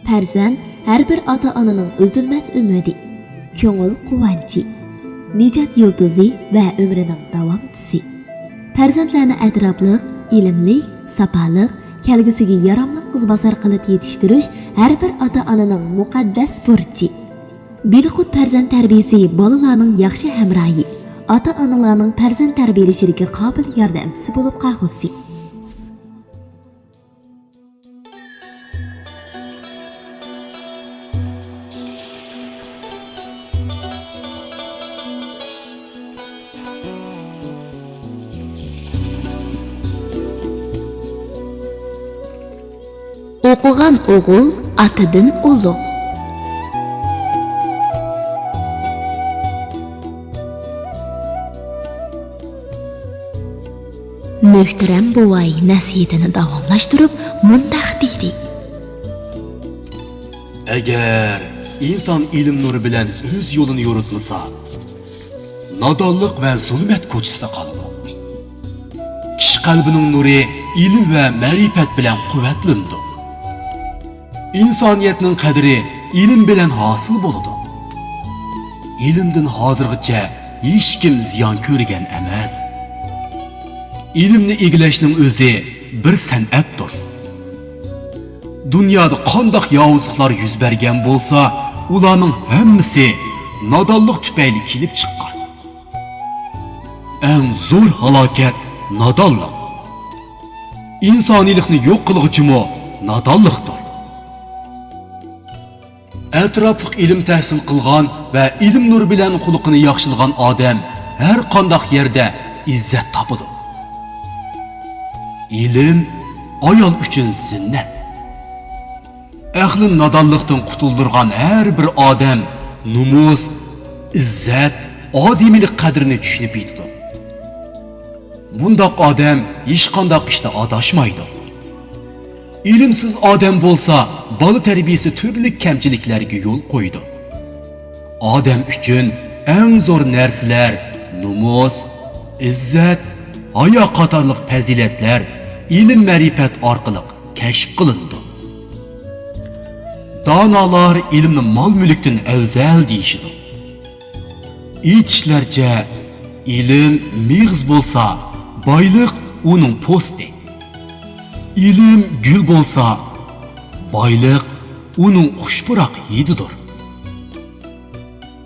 Farzand har bir ota-onaning o'zilmas umidi, ko'ngil quvonchi, nijot yulduzi va umrining davomchisi. Farzandlarni atrofli, ilmli, safoliq, kelgusiga yaramli qizbosar qilib yetishtirish har bir ota-onaning muqaddas burchi. Bilqut farzand tarbiyasi bolalarning yaxshi hamrohi, ota-onalarning farzand tarbiyalashiga qobil yordamchisi bo'lib qolgusi. O'qigan o'g'il atidan ulug'. Muhtaram buvay nasihatini davomlashtirib mundaq deydi. Agar inson ilm nuri bilan o'z yo'lini yo'ritmasa, nodonlik va zulmat ko'chisida qoladi. Kishi qalbining nuri ilm va ma'rifat bilan quvvatlandi. İnsaniyetning qadri ilm bilan hosil bo'ladi. Ilmdan hozirgacha hech kim ziyon ko'rgan emas. Ilmni egilashning o'zi bir san'atdir. Dunyoda qanday yovuzliklar yuz bergan bo'lsa, ularning hammasi nodonlik tufayli kelib chiqqan. Eng zo'r halokat nodonlik. İnsoniylikni yo'q qilg'uchimi nodonlikdir. Etrafliq ilm tahsil qilgan va ilm nur bilan xulqini yaxshilagan odam har qanday yerda izzat topadi. Ilm ayol uchun zinnat. Ahli nodonlikdan qutuldirgan har bir odam numus, izzat, odimiylik qadrini tushunib yetdi. Bundoq odam hech qanday ishda adashmaydi. İlimsiz odam bo'lsa, bola tarbiyasi turli kamchiliklarga yo'l qo'ydi. Odam uchun eng zo'r narsalar numus, izzat, hayo qatorliq fazilatlar ilm ma'rifat orqali kashf qilindi. Donolar ilmni mol-mulkdan afzal deyishdi. Aytishlaricha, ilm mig'iz bo'lsa, boylik uning po'sti. İlim gül bolsa, boylik uning xushpuroq hididir.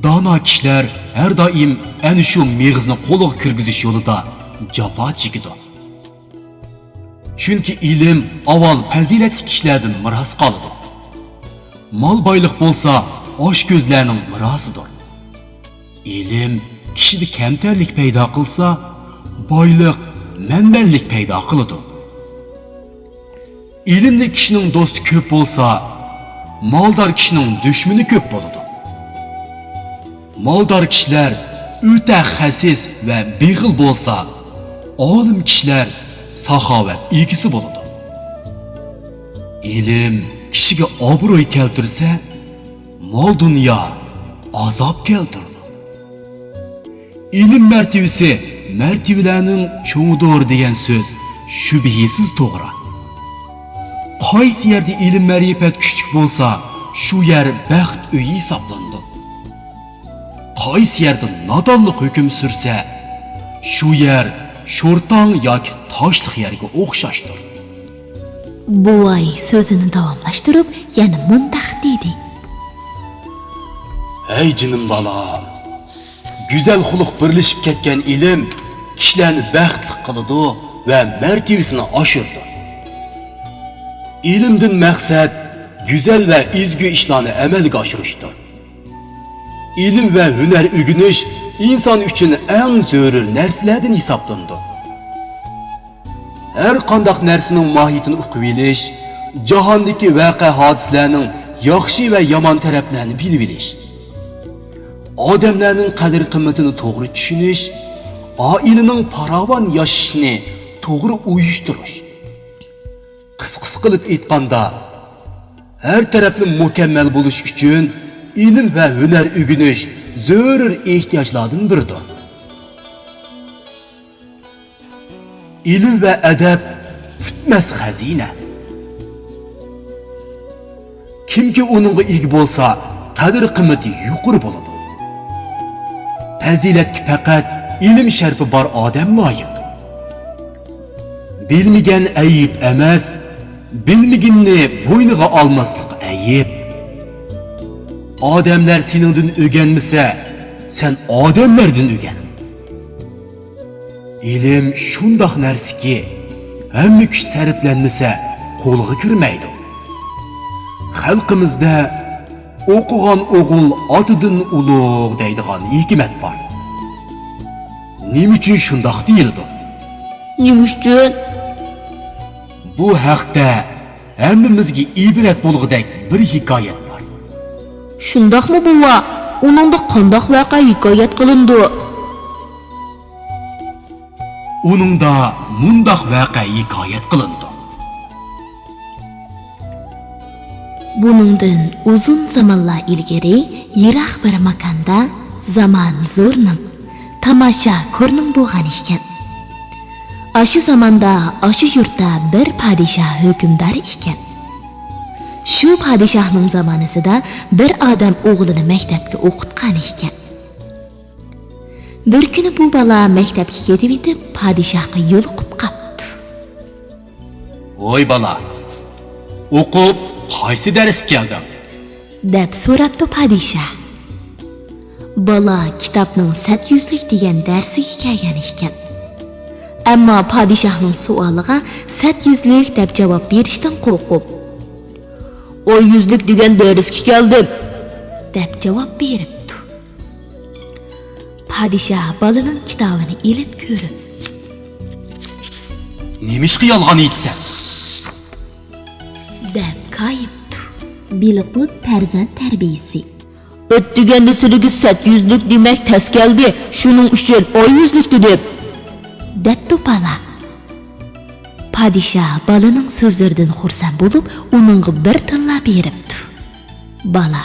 Dono kishilar har doim ana shu mig'izni qo'lga kirgizish yo'lida jafo chekidi. Chunki ilm avval fazilatli kishilardan miros qoladi. Mol boylik bo'lsa, osh ko'zlarning mirosidir. Ilm kishida kamtarlik paydo qilsa, boylik manmanlik paydo qiladi. İlimli kişinin dostu köp olsa, maldar kişinin düşməni köp boludu. Maldar kişiler öte xəsis ve beğil bolsa, alim kişiler saxavet ikisi boludu. İlim kişiga obro'y keltirse, mal dünya azap keltirdi. İlim mertebesi mertebelerinin çoğudur degan söz şübhisiz to'g'ri. Qaysi yerda ilm ma'rifat kuchli bo'lsa, shu yer baxt uyi hisoblandi. Qaysi yerda nodonlik hukm sursa, shu yer sho'rtong yoki toshliq yerga o'xshashdir. Buvay so'zini davomlashtirib, yana mundaq dedi. Ey jinim bolam, go'zal xulq birlashib ketgan ilm kishilarni baxtli qiladi va martabasini oshirdi. İlimden maksat güzel ve izgü işlerini amelga oshirishdir. İlim ve hüner ögünüş insan için en zörür narsalardan hisoblandi. Her qandaq narsaning mohiyatini o'qib bilish, jahondagi voqea hodisalarning yaxshi va yomon taraflarini bilib bilish, odamlarning qadr qimmatini to'g'ri tushunish, oilaning farovon yashashini to'g'ri uyushtirish. Qisqasi qilib aytganda, her tarafli mukammal bo'lish uchun ilm va hunar o'rganish zarur ehtiyojlardan biridir. İlim ve edep bütmez hazine. Kimki onunğa ega bolsa, qadr qimmati yuqori bo'ladi. Fazilatga faqat ilm sharfi bor odam loyiq. Bilmagan ayib emas, bilmaganni bo'yniga olmaslik ayib. Odamlar seningdan o'rganmasa, sen odamlardan o'rgan. İlim shundoq narsaki, hamma kuch sarflanmasa, qo'lga kirmaydi. Xalqimizda o'qigan o'g'il otidan ulug' deydigan hikmat bor. Nima uchun shundoq deyildi? Nima uchun? Bu haqda hammamizga ibrat bo'lg'idek bir hikoyat bor. Shundoqmi buva? Uningda qandoq voqea hikoyat qilindi? Uningda mundoq voqea hikoyat qilindi. Buningdan uzun zamonlar ilgari yiroq bir makonda Zaman zo'rning tomosha ko'rning bo'lgan ekan. Ashu zamonda ashu yurtda bir podshoh hukmdor ekan. Shu podshohning zamonasida bir odam o'g'lini maktabga o'qitgan ekan. Bir kuni bu bola maktabga ketib etib, podshohga yo'liqib qoldi. "Voy bola, o'qib qaysi darsga kelding?" deb so'rabdi podshoh. Bola kitobning 700lik degan darsiga kelgan ekan. Ammo podshohning savoliga 700lik deb javob berishdan qo'rqib, "100lik degan darsga keldim" deb javob beribdi. Podshoh bolaning kitobini ilib ko'rib, "Nimishqa yolg'on aytsan?" deb qayibdi. Biliqut farzand tarbiyasi. "O'tdiganda sizga 700lik demak tas keldi, shuning uchun 100lik dedim" debdi bola. Podshoh bolaning so'zlaridan xursand bo'lib, uningga bir tilla beribdi. Bola: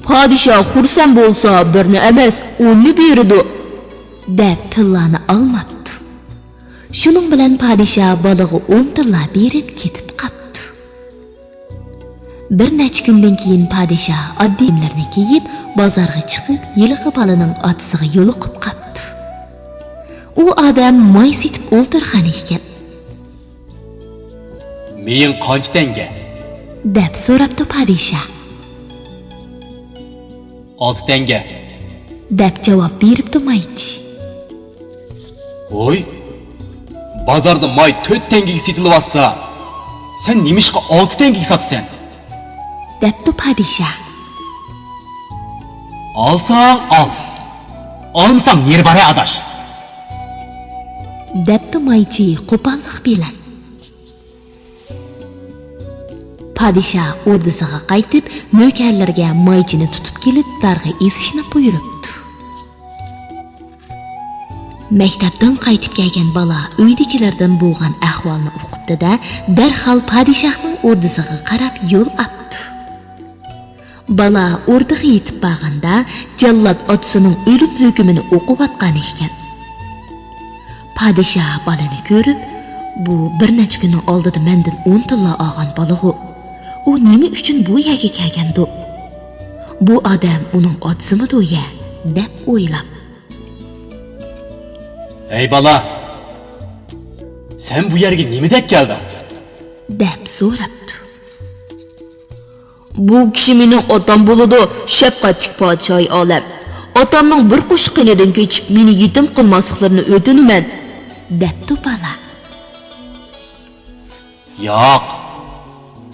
"Podshoh xursand bo'lsa, birni emas, 10ni beradi" deb tillani olmabdi. Shuning bilan podshoh bolaga 10 tilla berib ketib qoldi. Bir necha kundan keyin podshoh oddiy kiyimlarni kiyib, bozorga chiqib, yilqi bolaning otasiga yo'liqib qoldi. U odam moy setib o'ltirgan ekan. "Men qancha tanga?" deb so'rabdi podshoh. 6 tanga. deb javob beribdi moychi. "Voy, bozorda moy 4 tangaga sotilyapsa, sen nimishqa 6 tangaga sotsan?" debdi podshoh. "Olsang ol. Olmasang yer bari adash" debdi moychi qo'pollik bilan. Podshoh o'rdisiga qaytib, navkarlarga moychini tutib kelib, darg'a esishni buyuribdi. Maktabdan qaytib kelgan bola uydagilardan bo'lgan ahvolni o'qibdi-da, darhol podshohning o'rdisiga qarab yo'l oldi. Bola o'rdiga yetib borganda, jallod otasining o'lim hukmini o'qiyotgan ekan. Podshoh bolani ko'rib, "Bu bir necha kun oldida mendan 10 tilla olgan bola-ku. U nima uchun bu yerga kelgandi? Bu odam uning otasimi ya?" deb o'ylab. "Ey bola, sen bu yerga nima deb kelding?" deb so'rabdi. "Bu kishi mening otam bo'ladi, shafqatli podshoh olam. Otamning bir qo'shiqinidan kechib meni yetim qilmasliklarini o'tinaman" debdi bola. "Yo'q.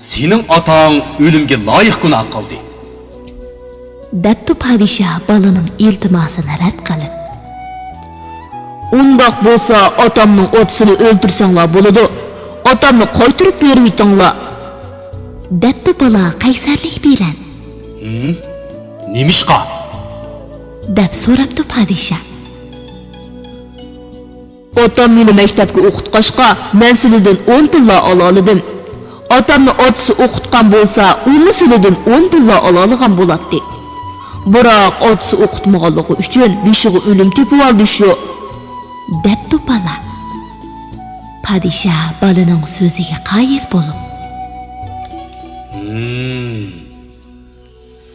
Sening otang o'limga loyiq gunoh qildi" debdi podshoh bolaning iltimosini rad qilib. "Undoq bo'lsa, otamning otasini o'ltirsanglar bo'ladi. Otamni qaytarib berib etinglar" debdi bola qaysarlik bilan. "Nimishqa?" deb so'rabdi podshoh. "Otam meni maktabga o'qitqachqa, men sizdan 10 tilla ola oldim. Otamni otasi o'qitgan bo'lsa, uni sizdan 10 tilla ola olgan bo'ladi. Biroq otasi o'qitmaganligi uchun beshiga o'lim tepib oldi shu" debdi bola. Podshoh bolaning so'ziga qoyil bo'lib,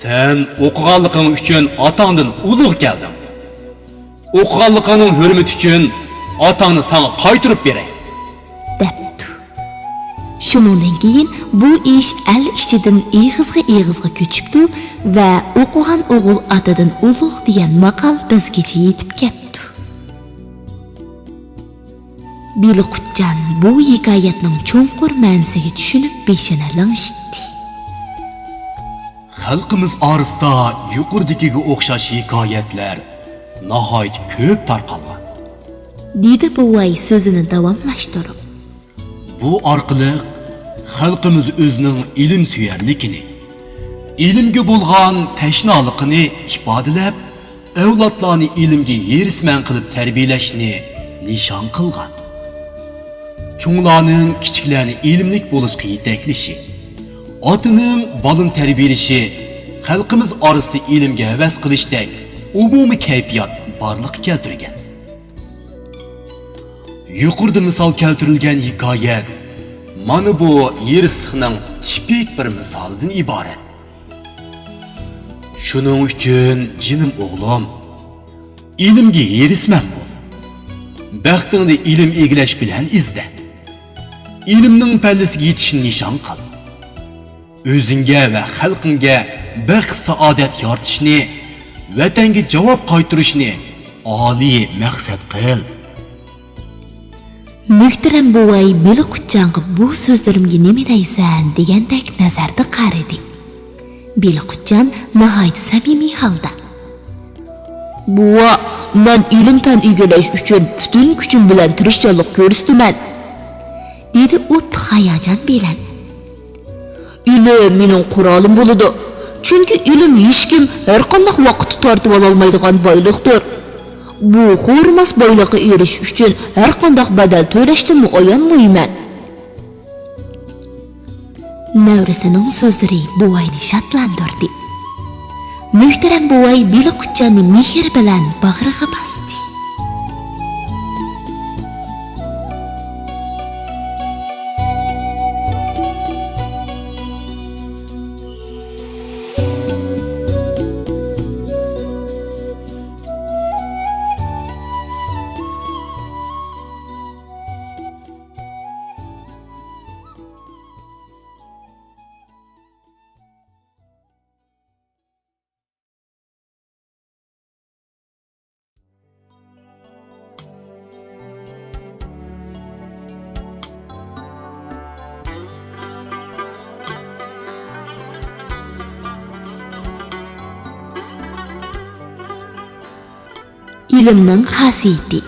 Sen o'qiganliging uchun otangdan ulug' kelding. O'qiganligingning hurmati uchun otangni sana qaytirib beray. debdi. Shuningdan keyin bu ish el ichidan ig'izga ko'chibdi va o'qigan o'g'il otadan ulug' degan maqol bizgacha yetib keldi. Biliqutjan bu hikoyatning cho'nqur ma'nosiga tushunib beshini langshitdi. Xalqimiz orasida yuqoridagiga o'xshash hikoyatlar nihoyat ko'p tarqalgan. Dedi buvay so'zini davomlashtirib. Bu orqali xalqimiz o'zining ilm suyarligini, ilmga bo'lgan tashnoligini ifodalab, avlodlarni ilmga yerisman qilib tarbiyalashni nishon qilgan. Cho'nglarning kichiklarni ilmlik bo'lishga yetaklashi, otaning bolin tarbiyalashi xalqimiz orasida ilmga havas qilishdek umumiy kayfiyat borliq keltirgan. Yuqorida misol keltirilgan hikoyat mana bu yerislikning tipik bir misolidan iborat. Shuning uchun jinim o'g'lim, ilmga yerisman bo'l. Baxtingni ilm egilash bilan izla. Ilmning pallasiga yetishni nishon qil. O'zingga va xalqingga baxt saodat yoritishni, vatanga javob qaytarishni oliy maqsad qil. Muhtaram buvay Biliqutjanga bu so'zlarimga nima deysan degandek nazarda qaradi. Biliqutjan nihoyat samimiy holda: "Buva, men ilm-fan egallash uchun butun kuchim bilan tirishchilik ko'rsataman," dedi o't hayajon bilan. "Ilm mening qurolim bo'ladi. Chunki ilm hech kim har qanday vaqtda tortib ola olmaydigan boyliqdir. Bu hurmas boyliqqa erishish uchun har qanday badal to'lashni o'ylamayman." Navrasining so'zlari buvayni shodlantirdi. Muhtaram buvay Biliqutjanni mehr bilan bag'riga bosdi. İlimning xosiyati.